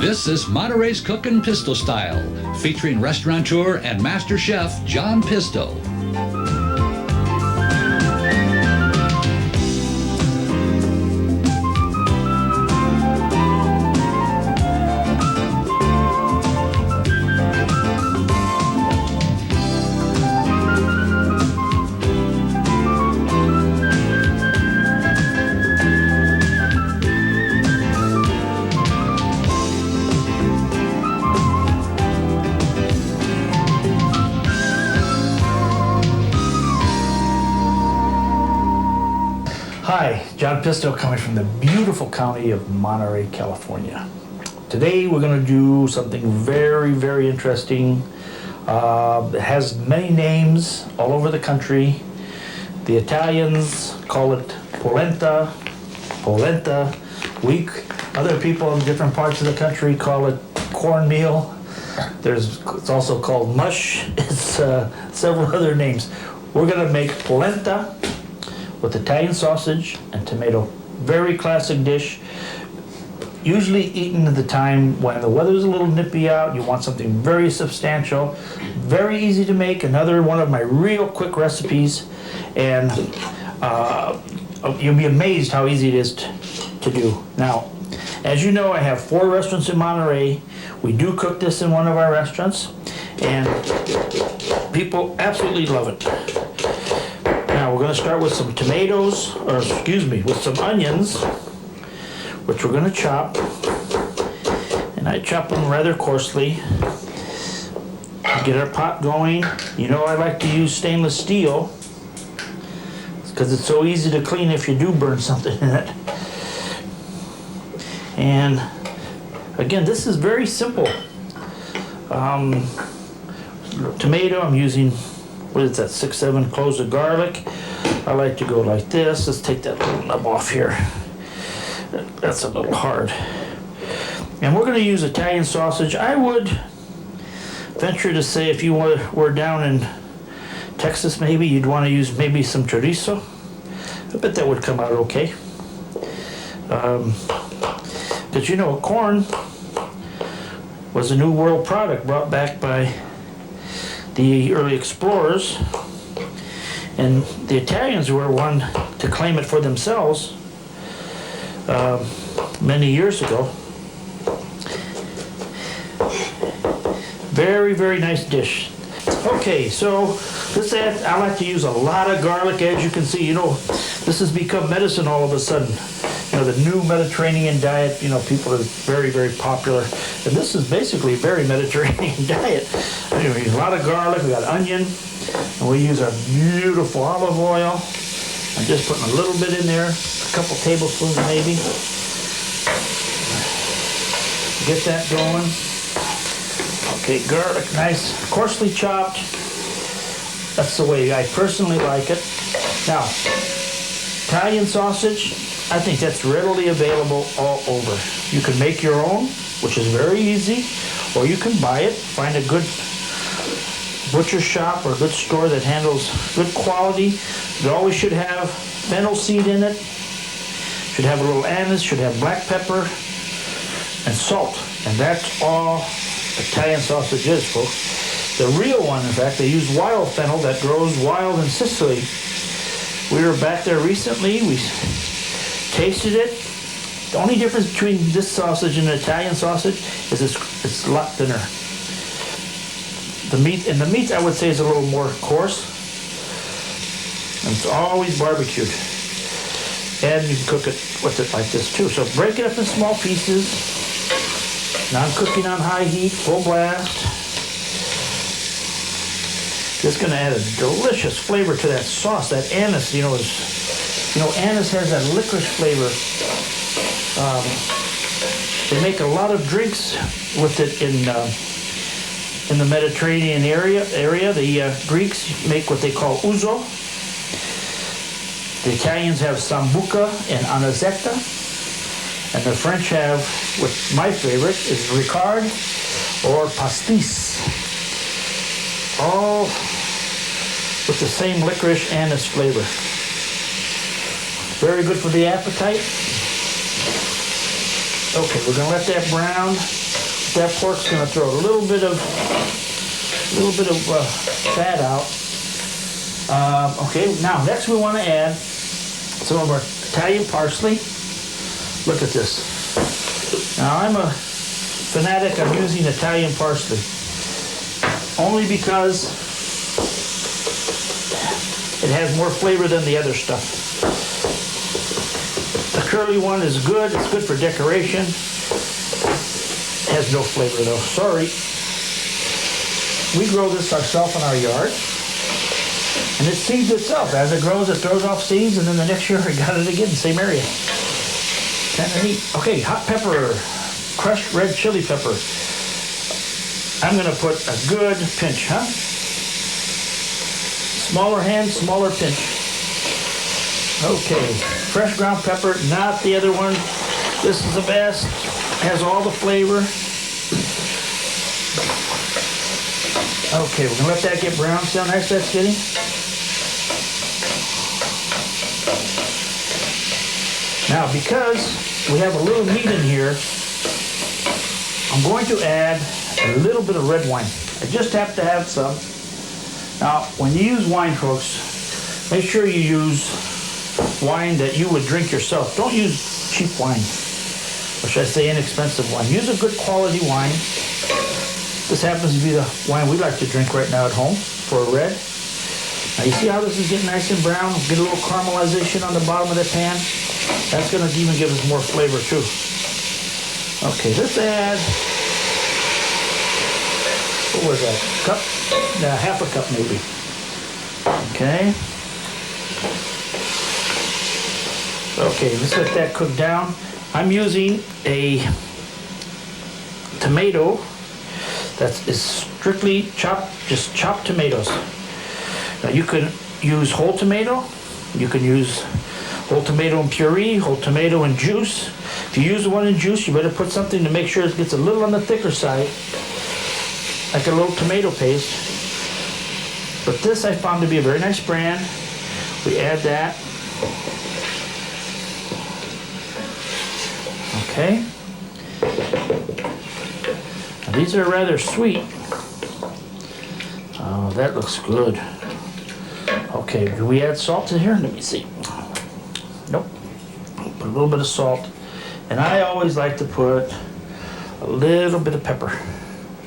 This is Monterey's Cookin Pisto Style, featuring restaurateur and master chef John Pisto. Hi, John Pisto coming from the beautiful county of Monterey, California. Today we're going to do something very, very interesting. It has many names all over the country. The Italians call it polenta, Other people in different parts of the country call it cornmeal. It's also called mush. It's several other names. We're going to make polenta with Italian sausage and tomato. Very classic dish. Usually eaten at the time when the weather's a little nippy out, you want something very substantial, very easy to make. Another one of my real quick recipes, and you'll be amazed how easy it is to do. Now, as you know, I have 4 restaurants in Monterey. We do cook this in one of our restaurants, and people absolutely love it. Now we're going to start with some tomatoes, with some onions, which we're going to chop. And I chop them rather coarsely. Get our pot going. You know I like to use stainless steel because it's so easy to clean if you do burn something in it. And again, this is very simple. Tomato, I'm using, what is that, 6-7 cloves of garlic. I like to go like this. Let's take that little nub off here. That's a little hard. And we're going to use Italian sausage. I would venture to say if you were down in Texas, maybe you'd want to use maybe some chorizo. I bet that would come out okay. Because you know, corn was a New World product brought back by the early explorers, and the Italians were one to claim it for themselves many years ago. Very, very nice dish. Okay, so I like to use a lot of garlic. As you can see, you know, this has become medicine all of a sudden. You know, the new Mediterranean diet, you know, people are very, very popular. And this is basically a very Mediterranean diet. Anyway, we use a lot of garlic, we got onion, and we use our beautiful olive oil. I'm just putting a little bit in there, a couple tablespoons maybe. Get that going. Okay, garlic, nice, coarsely chopped. That's the way I personally like it. Now, Italian sausage, I think that's readily available all over. You can make your own, which is very easy, or you can buy it. Find a good butcher shop or a good store that handles good quality. It always should have fennel seed in it, should have a little anise, should have black pepper, and salt. And that's all Italian sausage is, folks. The real one, in fact, they use wild fennel that grows wild in Sicily. We were back there recently. We tasted it. The only difference between this sausage and the Italian sausage is it's a lot thinner. The meat I would say is a little more coarse. And it's always barbecued. And you can cook it with it like this too. So break it up in small pieces. Now I'm cooking on high heat, full blast. Just going to add a delicious flavor to that sauce. That anise, anise has that licorice flavor. They make a lot of drinks with it in the Mediterranean area. The Greeks make what they call ouzo. The Italians have sambuca and anisetta. And the French have, what my favorite is ricard or pastis. All with the same licorice anise flavor. Very good for the appetite. Okay, we're gonna let that brown. That pork's gonna throw a little bit of fat out. Okay, now next we want to add some of our Italian parsley. Look at this. Now I'm a fanatic of using Italian parsley, only because it has more flavor than the other stuff. The curly one is good, it's good for decoration. It has no flavor though, sorry. We grow this ourselves in our yard, and it seeds itself. As it grows, it throws off seeds, and then the next year it got it again, same area. Kind of neat. Okay, hot pepper, crushed red chili pepper. I'm gonna put a good pinch, huh? Smaller hand, smaller pinch. Okay, fresh ground pepper, not the other one. This is the best, has all the flavor. Okay, we're gonna let that get brown. See how nice that's getting? Now, because we have a little meat in here, I'm going to add a little bit of red wine. I just have to have some. Now, when you use wine, folks, make sure you use wine that you would drink yourself. Don't use cheap wine, or should I say inexpensive wine. Use a good quality wine. This happens to be the wine we like to drink right now at home for a red. Now you see how this is getting nice and brown? Get a little caramelization on the bottom of the pan. That's gonna even give us more flavor too. Okay, let's add, what was that, cup? Yeah, half a cup maybe. Okay. Okay, let's let that cook down. I'm using a tomato that is strictly chopped, just chopped tomatoes. Now you can use whole tomato, you can use whole tomato in puree, whole tomato in juice. If you use the one in juice, you better put something to make sure it gets a little on the thicker side, like a little tomato paste. But this I found to be a very nice brand. We add that. Okay. Now these are rather sweet. Oh, that looks good. Okay, do we add salt to here? Let me see. Nope. Put a little bit of salt. And I always like to put a little bit of pepper.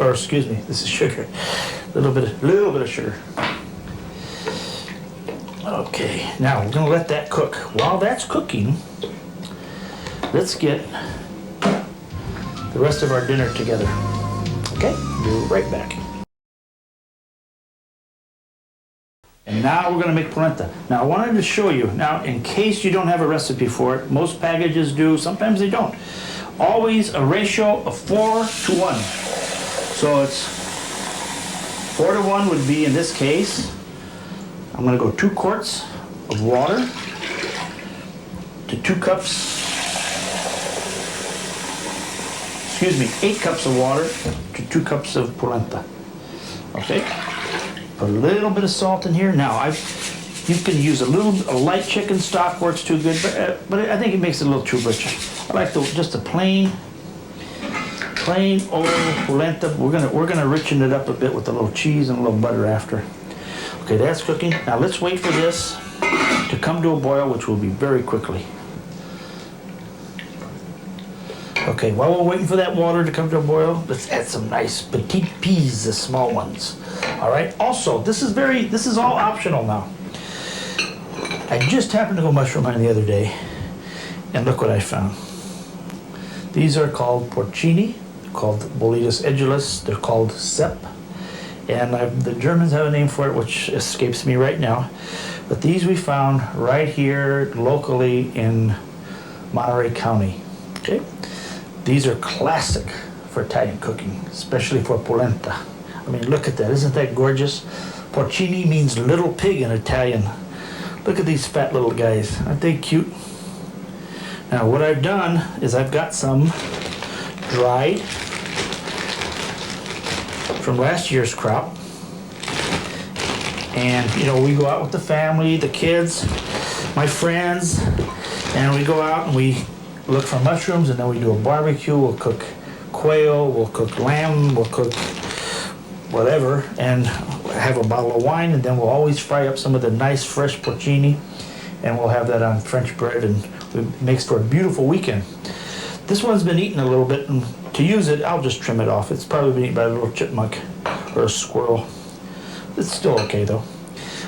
Or excuse me, this is sugar. A little bit of sugar. Okay, now we're gonna let that cook. While that's cooking, let's get the rest of our dinner together. Okay, be right back. And now we're gonna make polenta. Now I wanted to show you, now in case you don't have a recipe for it, most packages do, sometimes they don't. Always a ratio of 4 to 1. So it's 4 to 1 would be in this case, I'm gonna go 2 quarts of water to 2 cups, 8 cups of water to 2 cups of polenta. Okay? Put a little bit of salt in here. Now, you can use a light chicken stock works too good, but I think it makes it a little too rich. I like just a plain old polenta. We're gonna richen it up a bit with a little cheese and a little butter after. Okay, that's cooking. Now let's wait for this to come to a boil, which will be very quickly. Okay, while we're waiting for that water to come to a boil, let's add some nice petite peas, the small ones. All right. Also, this is all optional now. I just happened to go mushroom hunting the other day, and look what I found. These are called porcini, called Boletus edulis. They're called cep, and the Germans have a name for it, which escapes me right now. But these we found right here locally in Monterey County. Okay. These are classic for Italian cooking, especially for polenta. I mean, look at that. Isn't that gorgeous? Porcini means little pig in Italian. Look at these fat little guys. Aren't they cute? Now, what I've done is I've got some dried from last year's crop. And, you know, we go out with the family, the kids, my friends, and we go out and we look for mushrooms, and then we do a barbecue. We'll cook quail, we'll cook lamb, we'll cook whatever, and have a bottle of wine, and then we'll always fry up some of the nice fresh porcini, and we'll have that on French bread, and it makes for a beautiful weekend. This one's been eaten a little bit, and to use it, I'll just trim it off. It's probably been eaten by a little chipmunk or a squirrel. It's still okay though.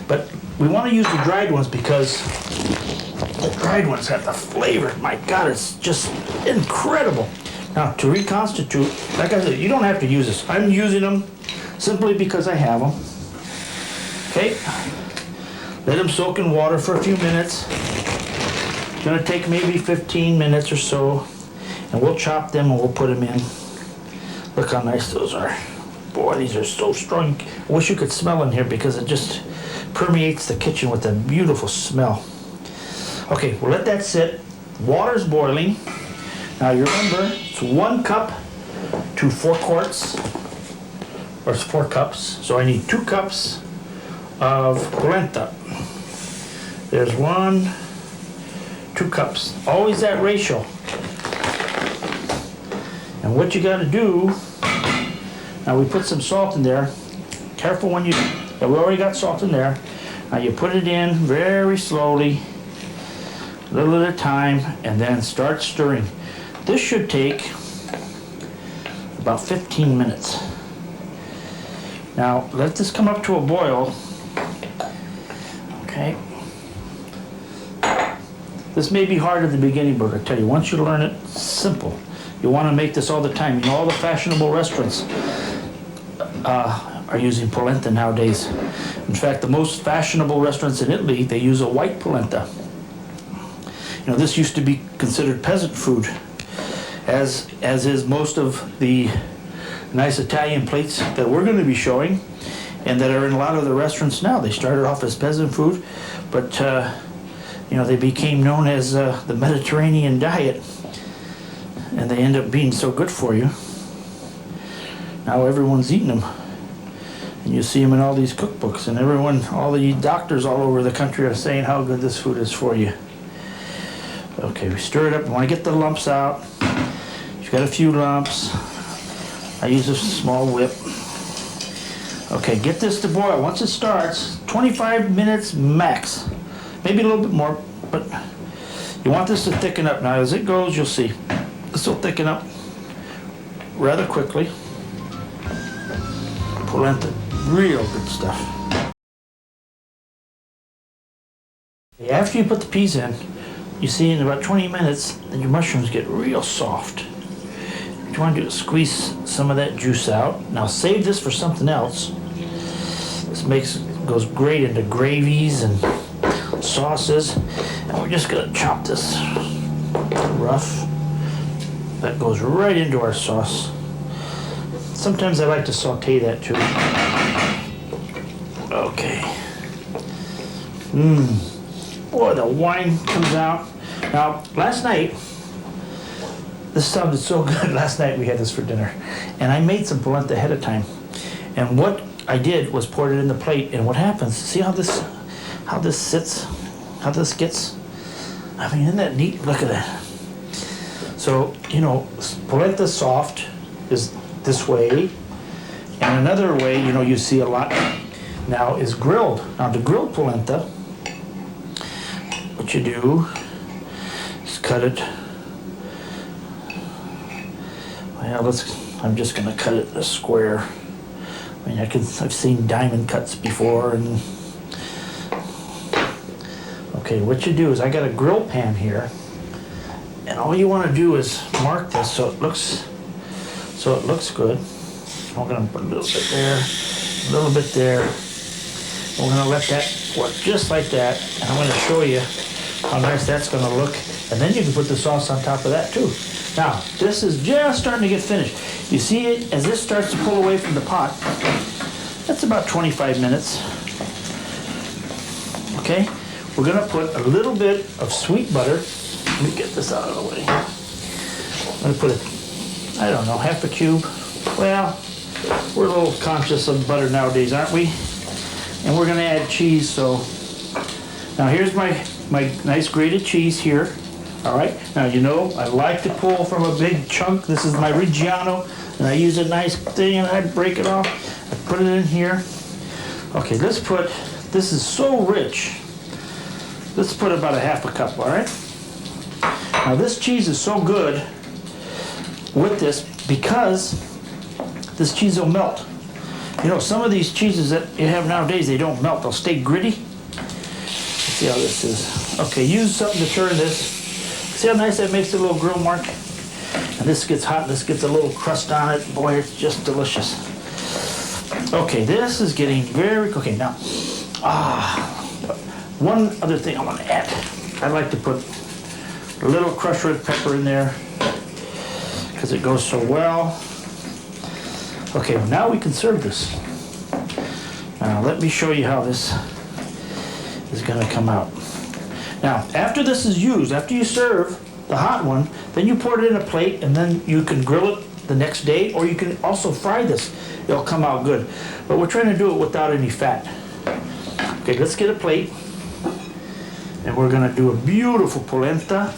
But we want to use the dried ones because the dried ones have the flavor. My God, it's just incredible. Now, to reconstitute, like I said, you don't have to use this. I'm using them simply because I have them. Okay, let them soak in water for a few minutes. It's gonna take maybe 15 minutes or so, and we'll chop them and we'll put them in. Look how nice those are. Boy, these are so strong. I wish you could smell in here because it just permeates the kitchen with a beautiful smell. Okay, we'll let that sit. Water's boiling. Now you remember, it's 1 cup to 4 quarts, or it's 4 cups. So I need 2 cups of polenta. There's 1, 2 cups. Always that ratio. And what you gotta do, now we put some salt in there. Careful when you, yeah, we already got salt in there. Now you put it in very slowly, a little at a time, and then start stirring. This should take about 15 minutes. Now let this come up to a boil. Okay. This may be hard at the beginning, but I tell you, once you learn it, it's simple. You want to make this all the time. You know, all the fashionable restaurants are using polenta nowadays. In fact, the most fashionable restaurants in Italy, they use a white polenta. You know, this used to be considered peasant food, as is most of the nice Italian plates that we're going to be showing, and that are in a lot of the restaurants now. They started off as peasant food, but you know, they became known as the Mediterranean diet, and they end up being so good for you. Now everyone's eating them, and you see them in all these cookbooks, and everyone, all the doctors all over the country are saying how good this food is for you. Okay, we stir it up. We want to get the lumps out. You've got a few lumps. I use a small whip. Okay, get this to boil. Once it starts, 25 minutes max. Maybe a little bit more, but you want this to thicken up. Now as it goes, you'll see this will thicken up rather quickly. Polenta, real good stuff. After you put the peas in, you see in about 20 minutes, then your mushrooms get real soft. What you want to do is squeeze some of that juice out. Now save this for something else. This goes great into gravies and sauces, and we're just gonna chop this rough. That goes right into our sauce. Sometimes I like to saute that too. Okay. Boy, the wine comes out. Now, last night, this sounded so good. Last night we had this for dinner, and I made some polenta ahead of time. And what I did was poured it in the plate, and what happens, see how this sits, how this gets? I mean, isn't that neat? Look at that. So, you know, polenta soft is this way, and another way, you know, you see a lot now is grilled. Now, to grill polenta, what you do is cut it. Well, I'm just gonna cut it a square. I mean, I've seen diamond cuts before, and okay, what you do is I got a grill pan here, and all you want to do is mark this so it looks good. I'm gonna put a little bit there, a little bit there. We're gonna let that work just like that, and I'm gonna show you how nice that's gonna look, and then you can put the sauce on top of that too. Now, this is just starting to get finished. You see it as this starts to pull away from the pot. That's about 25 minutes. Okay, we're gonna put a little bit of sweet butter. Let me get this out of the way. I'm gonna put it, I don't know, half a cube. Well, we're a little conscious of butter nowadays, aren't we? And we're gonna add cheese, so. Now here's my nice grated cheese here. All right, now you know I like to pull from a big chunk. This is my Reggiano, and I use a nice thing and I break it off. I put it in here. Okay, this is so rich. Let's put about a half a cup, all right? Now this cheese is so good with this because this cheese will melt. You know, some of these cheeses that you have nowadays, they don't melt, they'll stay gritty. Let's see how this is. Okay, use something to turn this. See how nice that makes a little grill mark? And this gets hot, this gets a little crust on it. Boy, it's just delicious. Okay, this is getting very, okay, now, one other thing I want to add. I like to put a little crushed red pepper in there because it goes so well. Okay, now we can serve this. Now let me show you how this is going to come out. Now, after this is used, after you serve the hot one, then you pour it in a plate and then you can grill it the next day, or you can also fry this. It'll come out good. But we're trying to do it without any fat. Okay, let's get a plate. And we're going to do a beautiful polenta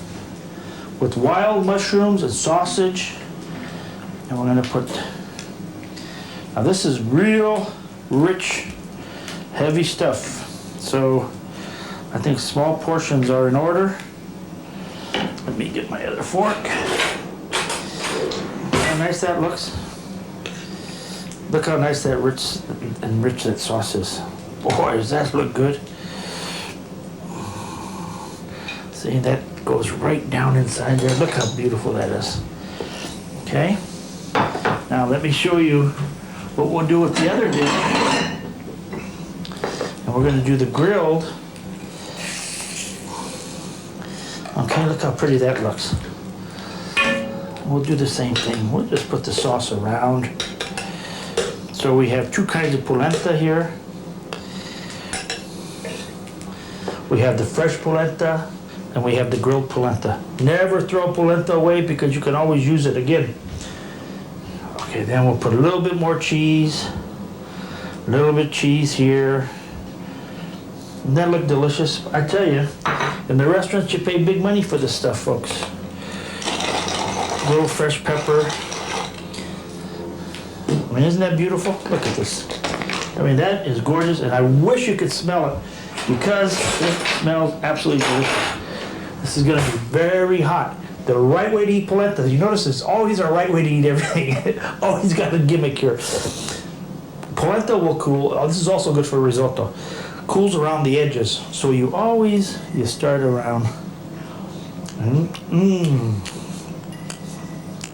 with wild mushrooms and sausage. And we're going to put, now this is real rich, heavy stuff. So I think small portions are in order. Let me get my other fork. How nice that looks. Look how nice that rich that sauce is. Boy, does that look good. See, that goes right down inside there. Look how beautiful that is. Okay. Now let me show you what we'll do with the other dish. And we're going to do the grilled. Okay, look how pretty that looks. We'll do the same thing. We'll just put the sauce around. So we have two kinds of polenta here. We have the fresh polenta and we have the grilled polenta. Never throw polenta away because you can always use it again. Okay, then we'll put a little bit more cheese. A little bit of cheese here. Doesn't that look delicious? I tell you, in the restaurants you pay big money for this stuff, folks. A little fresh pepper. I mean, isn't that beautiful? Look at this. I mean, that is gorgeous, and I wish you could smell it because it smells absolutely delicious. This is going to be very hot. The right way to eat polenta, you notice it's always a right way to eat everything. Always got a gimmick here. Polenta will cool. Oh, this is also good for risotto. Cools around the edges, so you start around.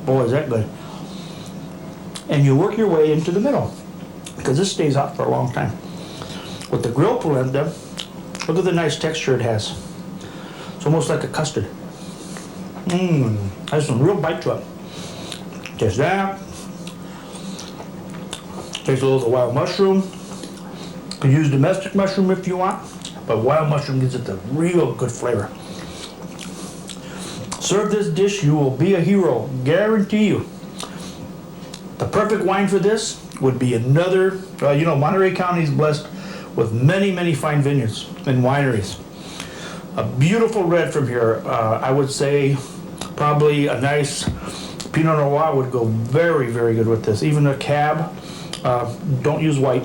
Boy, is that good. And you work your way into the middle because this stays hot for a long time. With the grilled polenta, look at the nice texture it has. It's almost like a custard. Has some real bite to it. There's that. There's a little of the wild mushroom. You can use domestic mushroom if you want, but wild mushroom gives it the real good flavor. Serve this dish, you will be a hero, guarantee you. The perfect wine for this would be another, you know, Monterey County is blessed with many, many fine vineyards and wineries. A beautiful red from here, I would say probably a nice Pinot Noir would go very, very good with this. Even a Cab, don't use white,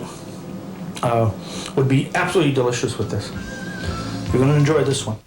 would be absolutely delicious with this. You're going to enjoy this one.